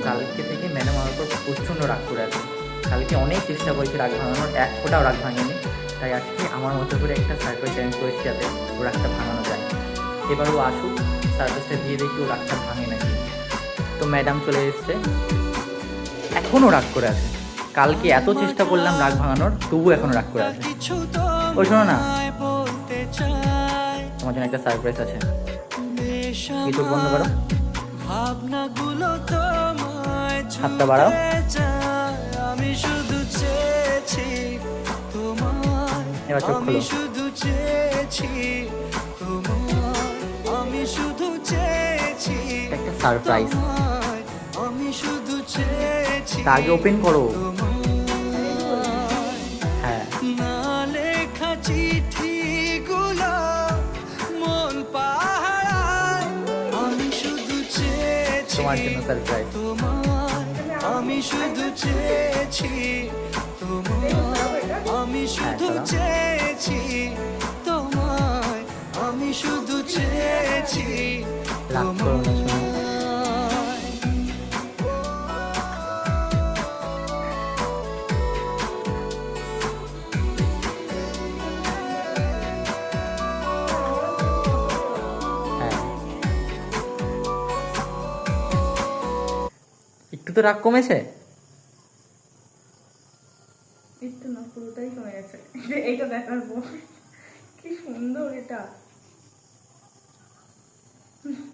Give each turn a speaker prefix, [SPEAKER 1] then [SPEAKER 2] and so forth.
[SPEAKER 1] কালকে থেকে ম্যাডাম আমার উপর প্রচণ্ড রাগ করে আছে। কালকে অনেক চেষ্টা করেছি রাগ ভাঙানোর, এক ফোঁটাও রাগ ভাঙেনি। তাই আজকে আমার মতো করে একটা সারপ্রাইজ চ্যালেঞ্জ করেছি যাতে ও রাগটা ভাঙানো যায়। এবার ও আসুক, সারপ্রাইজটা দিয়ে দেখি ও রাগটা ভাঙে নাকি। তো ম্যাডাম চলে এসছে, এখনও রাগ করে আছে। কালকে এত চেষ্টা করলাম রাগ ভাঙানোর, তবু এখনও রাগ করে আছে। ও শোনো না, তোমার জন্য একটা সারপ্রাইজ আছে। কি চোখ বন্ধ করো, হাতটা বাড়াও। এবার চোখ খোলো। একটা সারপ্রাইজ, তা আগে ওপেন করো। হ্যাঁ, তোমার জন্য সারপ্রাইজ।
[SPEAKER 2] আমি শুধু চেয়েছি আমি শুধু চেয়েছি তোমায়, আমি শুধু চেয়েছি
[SPEAKER 1] রাগ করো না শোনো। হ্যাঁ, একটু তো রাগ কমেছে।